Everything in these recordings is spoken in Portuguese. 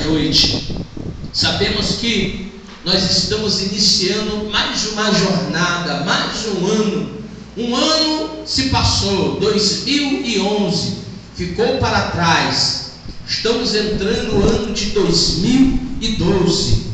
noite. Sabemos que nós estamos iniciando mais uma jornada, mais um ano. Um ano se passou, 2011, ficou para trás. Estamos entrando no ano de 2012.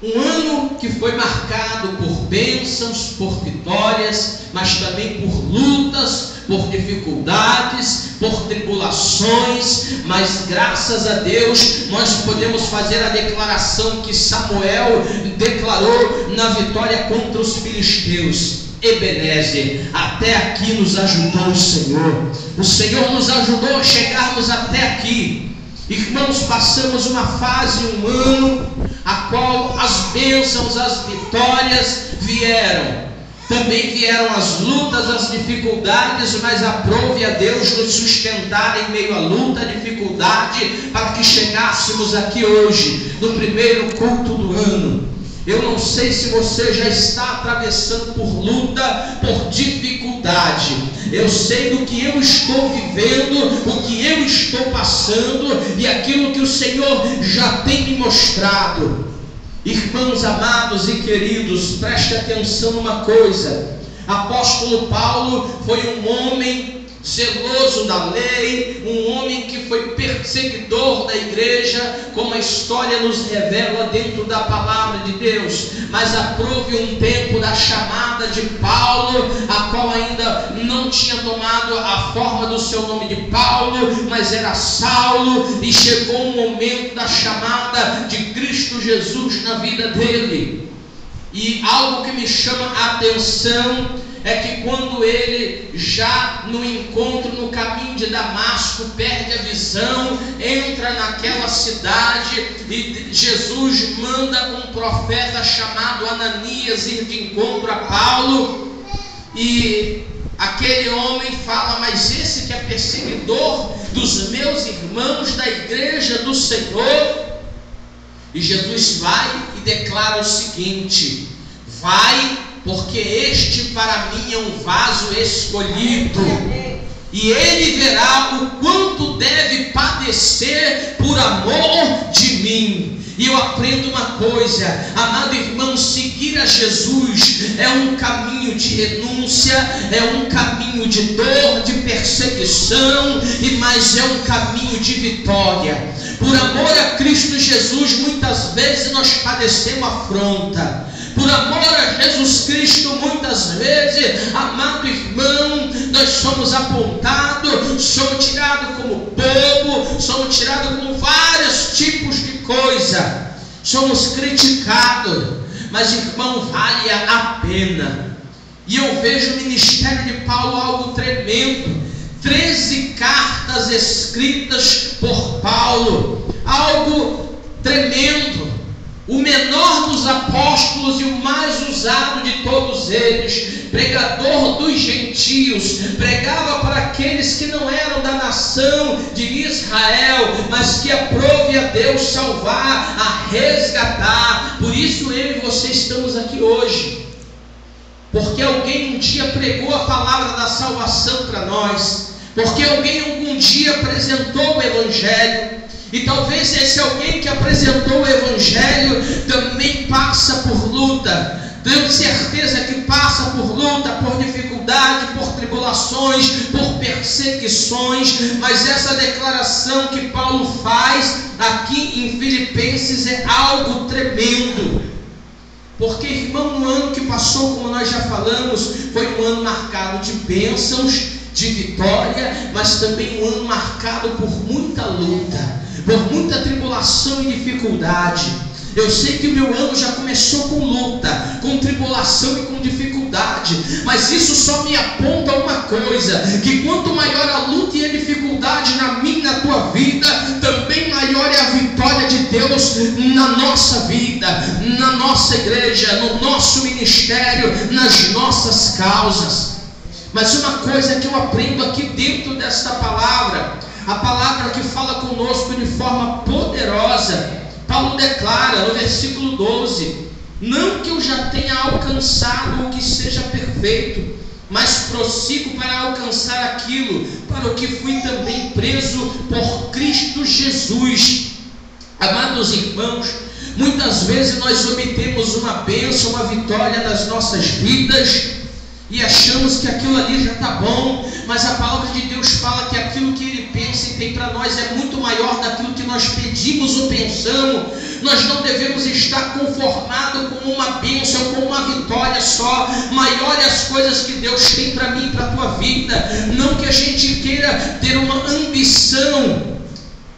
Um ano que foi marcado por bênçãos, por vitórias, mas também por lutas, por dificuldades, por tribulações, mas graças a Deus nós podemos fazer a declaração que Samuel declarou na vitória contra os filisteus. Ebenezer, até aqui nos ajudou o Senhor nos ajudou a chegarmos até aqui. Irmãos, passamos uma fase, um ano, a qual as bênçãos, as vitórias vieram. Também vieram as lutas, as dificuldades, mas aprove a Deus nos sustentar em meio à luta, à dificuldade, para que chegássemos aqui hoje, no primeiro culto do ano. Eu não sei se você já está atravessando por luta, por dificuldade. Eu sei do que eu estou vivendo, o que eu estou passando e aquilo que o Senhor já tem me mostrado. Irmãos amados e queridos, preste atenção numa coisa. Apóstolo Paulo foi um homem zeloso da lei, um homem que foi perseguidor da igreja, como a história nos revela dentro da palavra de Deus. Mas aprove um tempo da chamada de Paulo, a qual ainda não tinha tomado a forma do seu nome de Paulo, mas era Saulo, e chegou o momento da chamada de Cristo Jesus na vida dele. E algo que me chama a atenção é que quando ele já no encontro no caminho de Damasco perde a visão, entra naquela cidade e Jesus manda um profeta chamado Ananias ir de encontro a Paulo, e aquele homem fala: mas esse que é perseguidor dos meus irmãos da igreja do Senhor. E Jesus vai e declara o seguinte: vai, porque este para mim é um vaso escolhido, e ele verá o quanto deve padecer por amor de mim. E eu aprendo uma coisa, amado irmão, seguir a Jesus é um caminho de renúncia, é um caminho de dor, de perseguição, mas é um caminho de vitória. Por amor a Cristo Jesus, muitas vezes nós padecemos afronta. Por amor a Jesus Cristo, muitas vezes, amado irmão, nós somos apontados, somos tirados como bobo, somos tirados como vários tipos de coisa, somos criticados, mas irmão, vale a pena. E eu vejo o ministério de Paulo algo tremendo, 13 cartas escritas por Paulo, algo tremendo. O menor dos apóstolos e o mais usado de todos eles, pregador dos gentios, pregava para aqueles que não eram da nação de Israel, mas que aprove a Deus salvar, a resgatar. Por isso eu e você estamos aqui hoje, porque alguém um dia pregou a palavra da salvação para nós, porque alguém algum dia apresentou o Evangelho. E talvez esse alguém que apresentou o Evangelho também passa por luta. Tenho certeza que passa por luta, por dificuldade, por tribulações, por perseguições. Mas essa declaração que Paulo faz aqui em Filipenses é algo tremendo. Porque, irmão, no ano que passou, como nós já falamos, foi um ano marcado de bênçãos, de vitória, mas também um ano marcado por muita luta, por muita tribulação e dificuldade. Eu sei que o meu ano já começou com luta, com tribulação e com dificuldade, mas isso só me aponta uma coisa, que quanto maior a luta e a dificuldade na minha e na tua vida, também maior é a vitória de Deus na nossa vida, na nossa igreja, no nosso ministério, nas nossas causas. Mas uma coisa que eu aprendo aqui dentro desta palavra, a palavra que fala conosco de forma poderosa, Paulo declara no versículo 12: não que eu já tenha alcançado o que seja perfeito, mas prossigo para alcançar aquilo para o que fui também preso por Cristo Jesus. Amados irmãos, muitas vezes nós obtemos uma bênção, uma vitória nas nossas vidas e achamos que aquilo ali já está bom, mas a palavra de Deus fala que aquilo que Ele pensa e tem para nós é muito maior daquilo que nós pedimos ou pensamos. Nós não devemos estar conformados com uma bênção, com uma vitória só. Maior é as coisas que Deus tem para mim e para a tua vida. Não que a gente queira ter uma ambição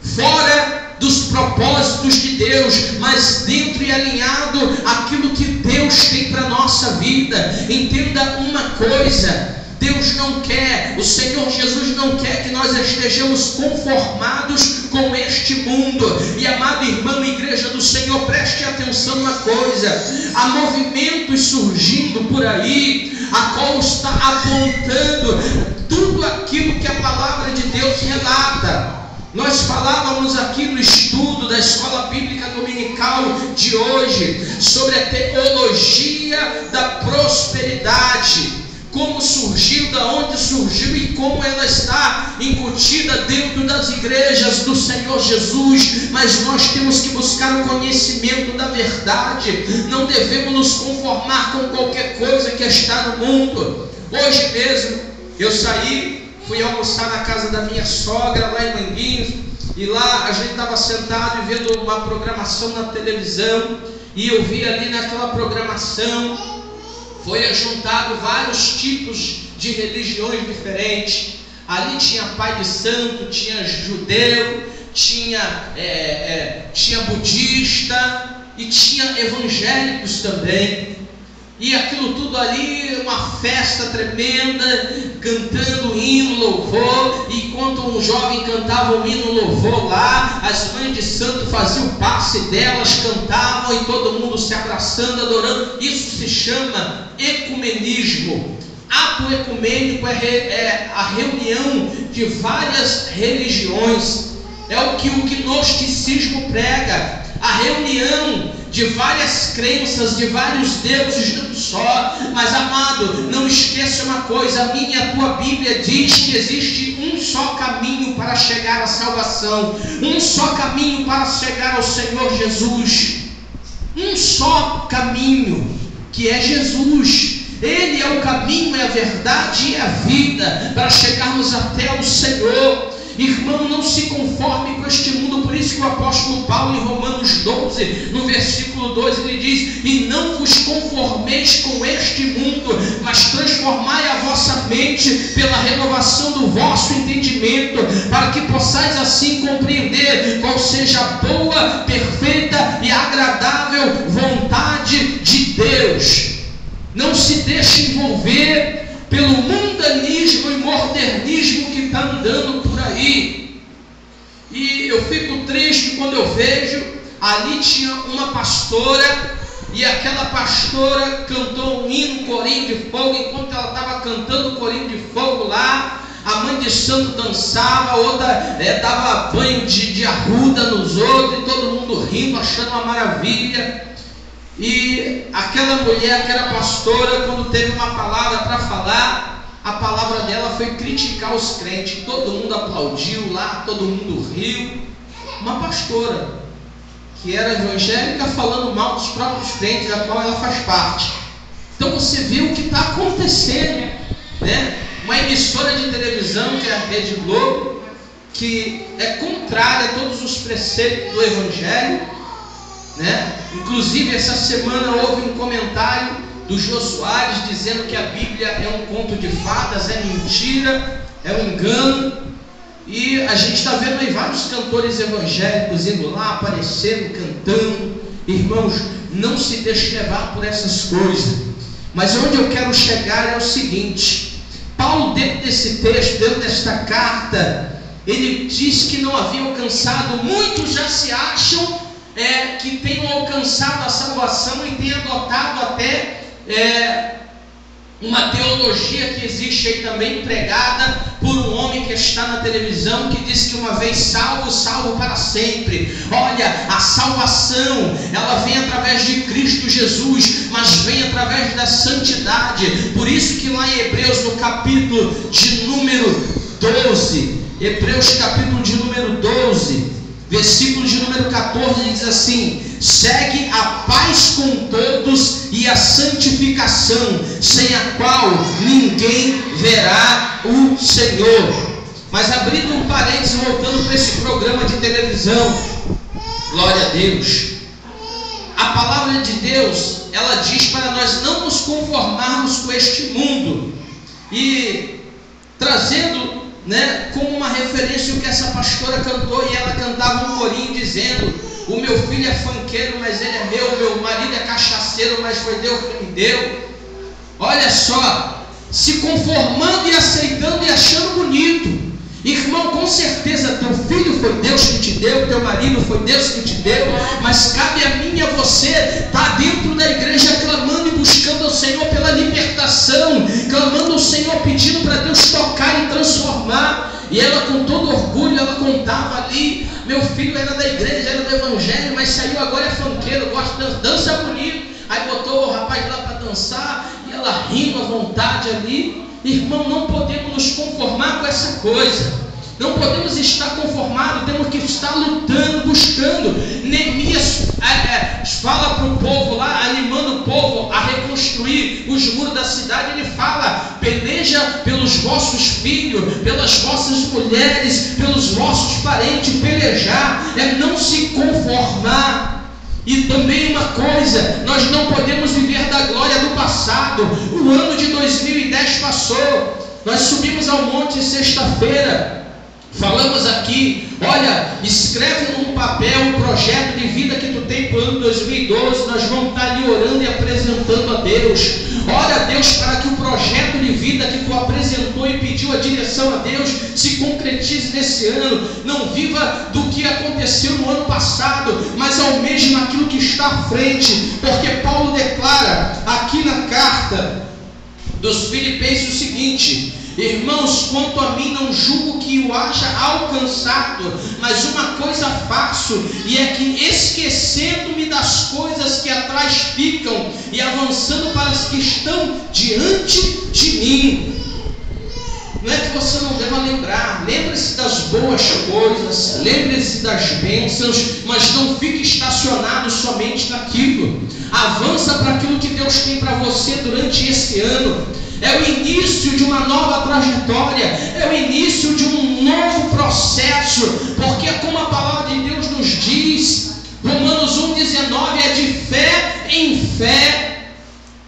fora dos propósitos de Deus, mas dentro e alinhado aquilo que Deus tem para a nossa vida. Entenda uma coisa: Deus não quer, o Senhor Jesus não quer que nós estejamos conformados com este mundo. E amado irmão, igreja do Senhor, preste atenção numa coisa: há movimentos surgindo por aí, a qual está apontando tudo aquilo que a palavra de Deus relata. Nós falávamos aqui no estudo da Escola Bíblica Dominical de hoje sobre a teologia da prosperidade, como surgiu, da onde surgiu e como ela está incutida dentro das igrejas do Senhor Jesus. Mas nós temos que buscar o conhecimento da verdade, não devemos nos conformar com qualquer coisa que está no mundo. Hoje mesmo eu saí, fui almoçar na casa da minha sogra lá em Manguinhos, e lá a gente estava sentado e vendo uma programação na televisão, e eu vi ali naquela programação, foi ajuntado vários tipos de religiões diferentes. Ali tinha pai de santo, tinha judeu, tinha budista e tinha evangélicos também. E aquilo tudo ali, uma festa tremenda, cantando hino, louvor. E enquanto um jovem cantava o hino, louvor lá, as mães de santo faziam o passe delas, cantavam e todo mundo se abraçando, adorando. Isso se chama ecumenismo. Ato ecumênico é a reunião de várias religiões. É o que o gnosticismo prega. A reunião de várias crenças, de vários deuses, não só. Mas amado, não esqueça uma coisa: a minha e a tua Bíblia diz que existe um só caminho para chegar à salvação, um só caminho para chegar ao Senhor Jesus, um só caminho, que é Jesus. Ele é o caminho, é a verdade e a vida para chegarmos até o Senhor. Irmão, não se conforme com este mundo. Por isso que o apóstolo Paulo, em Romanos 12, no versículo 2, ele diz: e não vos conformeis com este mundo, mas transformai a vossa mente pela renovação do vosso entendimento, para que possais assim compreender qual seja a boa, perfeita e agradável vontade de Deus. Não se deixe envolver pelo mundanismo e modernismo que está andando por aí. E eu fico triste quando eu vejo, ali tinha uma pastora, e aquela pastora cantou um hino, corinho de fogo. Enquanto ela estava cantando o corinho de fogo lá, a mãe de santo dançava, a outra dava banho de arruda nos outros, e todo mundo rindo, achando uma maravilha. E aquela mulher que era pastora, quando teve uma palavra para falar, a palavra dela foi criticar os crentes. Todo mundo aplaudiu lá, todo mundo riu. Uma pastora que era evangélica falando mal dos próprios crentes, da qual ela faz parte. Então você vê o que está acontecendo, né? Uma emissora de televisão, que é a Rede Globo, que é contrária a todos os preceitos do evangelho, né? Inclusive essa semana houve um comentário do Jô Soares dizendo que a Bíblia é um conto de fadas, é mentira, é um engano. E a gente está vendo aí vários cantores evangélicos indo lá, aparecendo, cantando. Irmãos, não se deixe levar por essas coisas. Mas onde eu quero chegar é o seguinte: Paulo, dentro desse texto, dentro desta carta, ele diz que não havia alcançado. Muitos já se acham que tenham alcançado a salvação e tenham adotado até uma teologia que existe aí também, pregada por um homem que está na televisão, que diz que uma vez salvo, salvo para sempre. Olha, a salvação, ela vem através de Cristo Jesus, mas vem através da santidade. Por isso que lá em Hebreus, no capítulo de número 12, Hebreus capítulo de número 12, versículo de número 14, assim: segue a paz com todos e a santificação, sem a qual ninguém verá o Senhor. Mas abrindo um parênteses, voltando para esse programa de televisão, glória a Deus, a palavra de Deus, ela diz para nós não nos conformarmos com este mundo. E trazendo, como uma referência o que essa pastora cantou, e ela cantava um corinho dizendo: o meu filho é funkeiro, mas ele é meu marido é cachaceiro, mas foi Deus que me deu. Olha só, se conformando e aceitando e achando bonito. Irmão, com certeza teu filho foi Deus que te deu, teu marido foi Deus que te deu, mas cabe a mim e a você estar dentro da igreja clamando e buscando ao Senhor pela libertação, clamando ao Senhor, pedindo para Deus tocar e transformar. E ela, com todo orgulho, ela contava ali: meu filho era da igreja, era do evangelho, mas saiu agora, é funkeiro, gosta de dança bonito. Aí botou o rapaz lá para dançar, e ela rindo à vontade ali. Irmão, não podemos nos conformar com essa coisa, não podemos estar conformados, temos que estar lutando, buscando. Neemias fala para o povo lá, animando o povo a reconstruir os muros da cidade. Ele fala: peleja pelos vossos filhos, pelas vossas mulheres, pelos vossos parentes. Pelejar é não se conformar. E também uma coisa, nós não podemos viver da glória do passado. O ano de 2010 passou, nós subimos ao monte sexta-feira, falamos aqui: olha, escreve num papel o projeto de vida que tu tem para o ano 2012, nós vamos estar ali orando e apresentando a Deus. Ora a Deus para que o projeto de vida que tu apresentou e pediu a direção a Deus se concretize nesse ano. Não viva do que aconteceu no ano passado, mas almeje naquilo que está à frente, porque Paulo declara aqui na carta dos Filipenses o seguinte: irmãos, quanto a mim, não julgo que o haja alcançado, mas uma coisa faço, e é que, esquecendo-me das coisas que atrás ficam e avançando para as que estão diante de mim. Não é que você não deva lembrar, lembre-se das boas coisas, lembre-se das bênçãos, mas não fique estacionado somente naquilo. Avança para aquilo que Deus tem para você durante esse ano. É o início de uma nova trajetória, é o início de um novo processo, porque como a palavra de Deus nos diz, Romanos 1,19, é de fé em fé.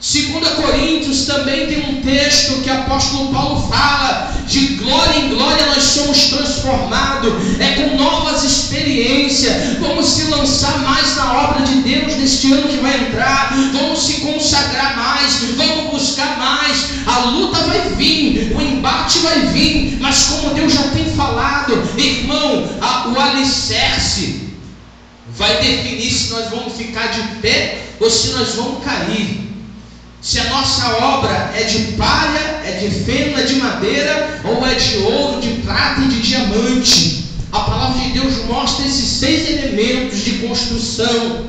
2 Coríntios também tem um texto que o apóstolo Paulo fala: de glória em glória nós somos transformados, é com novas experiências. Vamos se lançar mais na obra de Deus neste ano que vai entrar, vamos se consagrar mais, vamos buscar mais. A luta vai vir, o embate vai vir, mas como Deus já tem falado, irmão, o alicerce vai definir se nós vamos ficar de pé ou se nós vamos cair. Se a nossa obra é de palha, é de feno, é de madeira, ou é de ouro, de prata e de diamante. A palavra de Deus mostra esses 6 elementos de construção.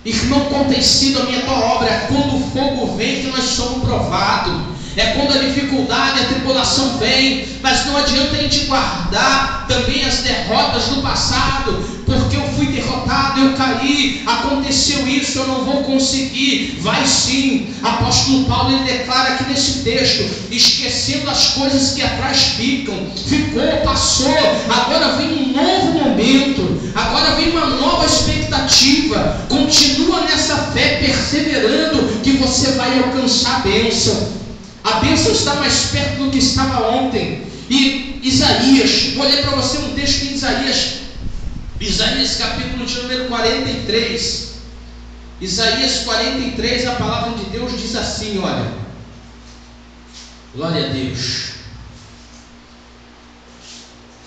Irmão, qual tem sido a minha tua obra? É quando o fogo vem que nós somos provados. É quando a dificuldade, a tribulação vem. Mas não adianta a gente guardar também as derrotas do passado, porque eu fui derrotado, eu caí, aconteceu isso, eu não vou conseguir. Vai sim. Apóstolo Paulo, ele declara aqui nesse texto: esquecendo as coisas que atrás ficam. Ficou, passou, agora vem um novo momento, agora vem uma nova expectativa. Continua nessa fé, perseverando, que você vai alcançar a bênção. A bênção está mais perto do que estava ontem. E Isaías, vou ler para você um texto em Isaías capítulo de número 43. Isaías 43, a palavra de Deus diz assim, olha, glória a Deus.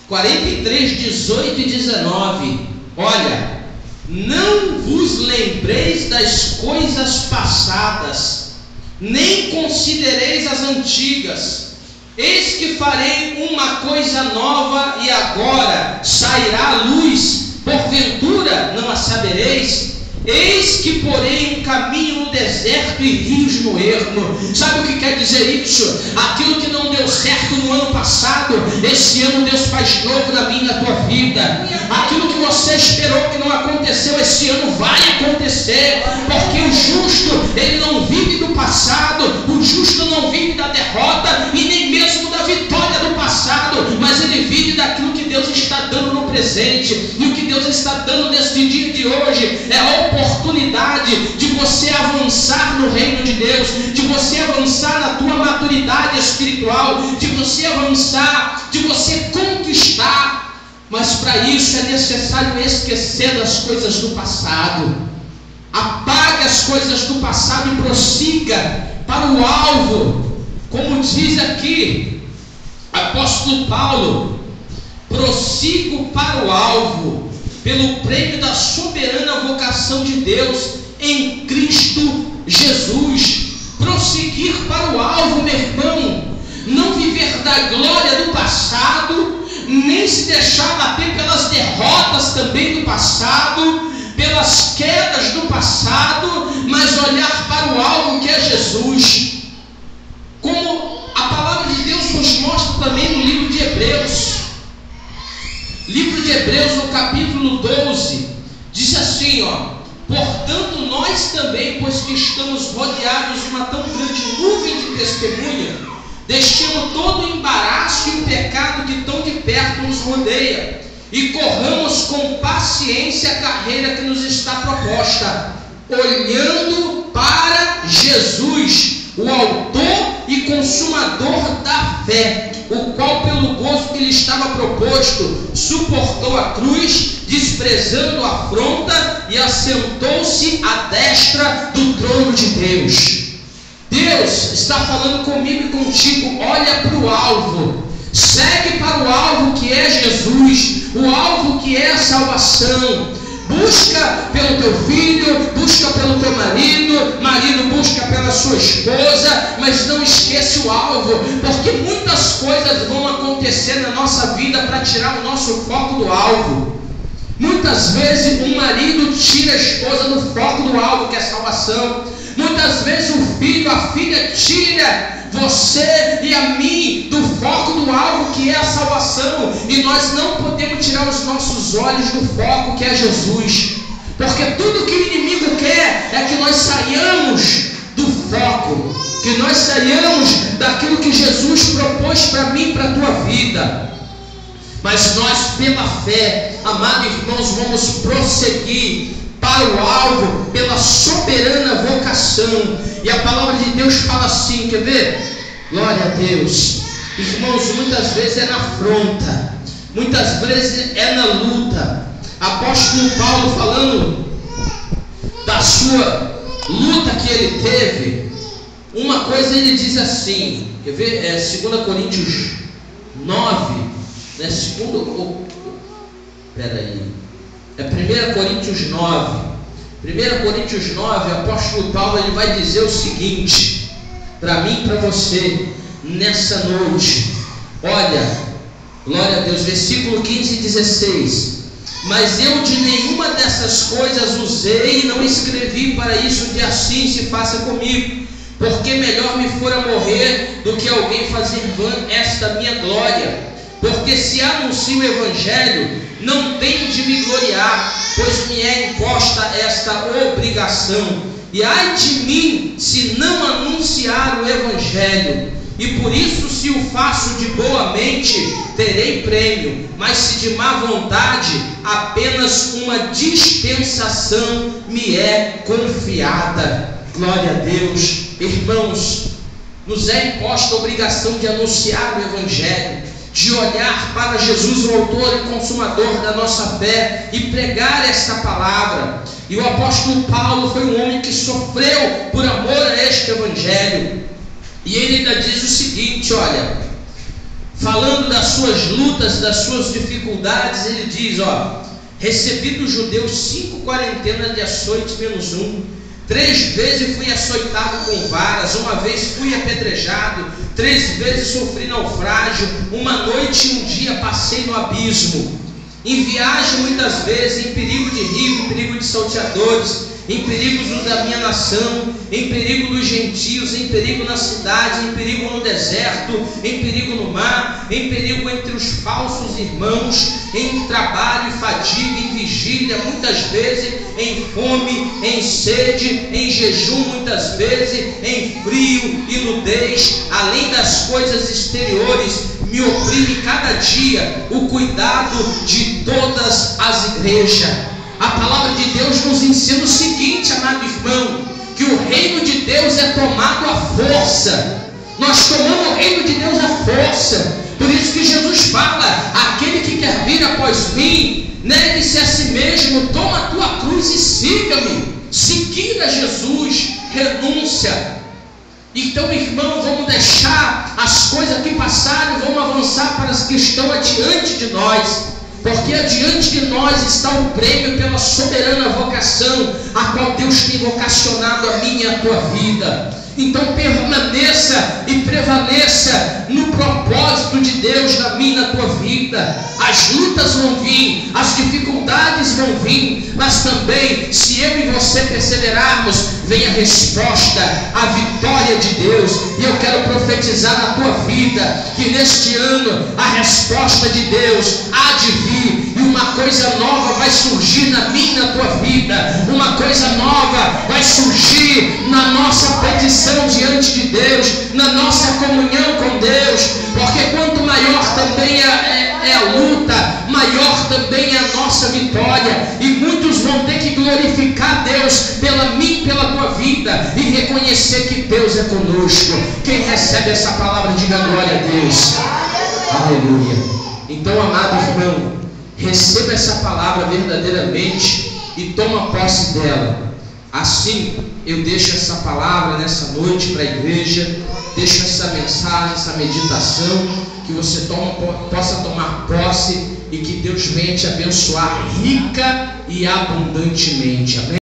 43, 18 e 19. Olha: não vos lembreis das coisas passadas, nem considereis as antigas. Eis que farei uma coisa nova, e agora sairá a luz, porventura não a sabereis? Eis que porém um caminho no deserto e rios no ermo. Sabe o que quer dizer isso? Aquilo que não deu certo no ano passado, esse ano Deus faz novo na minha e na tua vida. Aquilo que você esperou que não aconteceu, esse ano vai acontecer. Porque o justo, ele não vive do passado, o justo não vive da derrota e nem mesmo da vitória do passado, mas ele vive daquilo que Deus está dando no presente. E o que Deus está dando neste dia de hoje é a oportunidade de você avançar no reino de Deus, de você avançar na tua maturidade espiritual, de você avançar, de você conquistar. Mas para isso é necessário esquecer das coisas do passado. Apague as coisas do passado e prossiga para o alvo. Como diz aqui apóstolo Paulo: prossigo para o alvo, pelo prêmio da soberana vocação de Deus em Cristo Jesus. Prosseguir para o alvo, meu irmão, não viver da glória do passado, nem se deixar bater pelas derrotas também do passado, pelas quedas do passado, mas olhar para o alvo que é Jesus. Como a palavra de Deus nos mostra também no livro de Hebreus. Livro de Hebreus, no capítulo 12, diz assim, portanto nós também, pois que estamos rodeados de uma tão grande nuvem de testemunha, deixemos todo o embaraço e o pecado que tão de perto nos rodeia, e corramos com paciência a carreira que nos está proposta, olhando para Jesus, o autor e consumador da fé, o qual pelo gozo que lhe estava proposto suportou a cruz, desprezando a afronta, e assentou-se à destra do trono de Deus. Deus está falando comigo e contigo: olha para o alvo, segue para o alvo que é Jesus, o alvo que é a salvação. Busca pelo teu filho, busca pelo teu marido, marido busca pela sua esposa, mas não esquece o alvo, porque muitas coisas vão acontecer na nossa vida para tirar o nosso foco do alvo. Muitas vezes o marido tira a esposa do foco do alvo, que é a salvação. Muitas vezes o filho, a filha tira você e a mim do foco do alvo que é a salvação, e nós não podemos tirar os nossos olhos do foco que é Jesus, porque tudo que o inimigo quer é que nós saiamos do foco, que nós saiamos daquilo que Jesus propôs para mim e para a tua vida. Mas nós, pela fé, amados irmãos, vamos prosseguir para o alvo, pela soberana vocação. E a palavra de Deus fala assim, quer ver? Glória a Deus. Irmãos, muitas vezes é na afronta, muitas vezes é na luta. Apóstolo Paulo, falando da sua luta que ele teve, uma coisa ele diz assim, quer ver? 2 Coríntios 9, né? É 1 Coríntios 9. 1 Coríntios 9, o apóstolo Paulo ele vai dizer o seguinte para mim e para você nessa noite. Olha, glória a Deus, versículo 15 e 16. Mas eu de nenhuma dessas coisas usei e não escrevi para isso de assim se faça comigo, porque melhor me fora morrer do que alguém fazer vã esta minha glória. Porque se anuncio o Evangelho, não tenho de me gloriar, pois me é imposta esta obrigação. E ai de mim, se não anunciar o Evangelho. E por isso, se o faço de boa mente, terei prêmio. Mas se de má vontade, apenas uma dispensação me é confiada. Glória a Deus. Irmãos, nos é imposta a obrigação de anunciar o Evangelho, de olhar para Jesus, o autor e consumador da nossa fé, e pregar esta palavra. E o apóstolo Paulo foi um homem que sofreu por amor a este Evangelho. E ele ainda diz o seguinte, olha, falando das suas lutas, das suas dificuldades, ele diz, recebi dos judeus 5 quarentenas de açoites menos 1, 3 vezes fui açoitado com varas, 1 vez fui apedrejado, 3 vezes sofri naufrágio, 1 noite e 1 dia passei no abismo, em viagem muitas vezes, em perigo de rio, em perigo de salteadores, em perigo da minha nação, em perigo dos gentios, em perigo na cidade, em perigo no deserto, em perigo no mar, em perigo entre os falsos irmãos, em trabalho e fadiga, em vigília, muitas vezes, em fome, em sede, em jejum, muitas vezes, em frio e nudez, além das coisas exteriores, me oprime cada dia o cuidado de todas as igrejas. A palavra de Deus nos ensina o seguinte, amado irmão, que o reino de Deus é tomado à força. Nós tomamos o reino de Deus à força. Por isso que Jesus fala: aquele que quer vir após mim, negue-se a si mesmo, toma a tua cruz e siga-me. Seguir a Jesus, renúncia. Então, irmão, vamos deixar as coisas que passaram e vamos avançar para as que estão adiante de nós. Porque adiante de nós está o prêmio pela soberana vocação, a qual Deus tem vocacionado a minha e a tua vida. Então permaneça e prevaleça no propósito de Deus na minha e na tua vida. As lutas vão vir, as dificuldades vão vir, mas também, se eu e você perseverarmos, vem a resposta, a vitória de Deus. E eu quero profetizar na tua vida que neste ano a resposta de Deus há de vir, e uma coisa nova vai surgir na minha e na tua vida. Uma coisa nova vai surgir na nossa petição diante de Deus, na nossa comunhão com Deus, porque quanto maior também é a luta, maior também é a nossa vitória, e muitos vão ter que glorificar Deus pela minha e pela tua vida, e reconhecer que Deus é conosco. Quem recebe essa palavra, diga glória a Deus. Aleluia. Então, amado irmão, receba essa palavra verdadeiramente e toma posse dela. Assim, eu deixo essa palavra nessa noite para a igreja, deixo essa mensagem, essa meditação, que você possa tomar posse e que Deus venha te abençoar rica e abundantemente. Amém?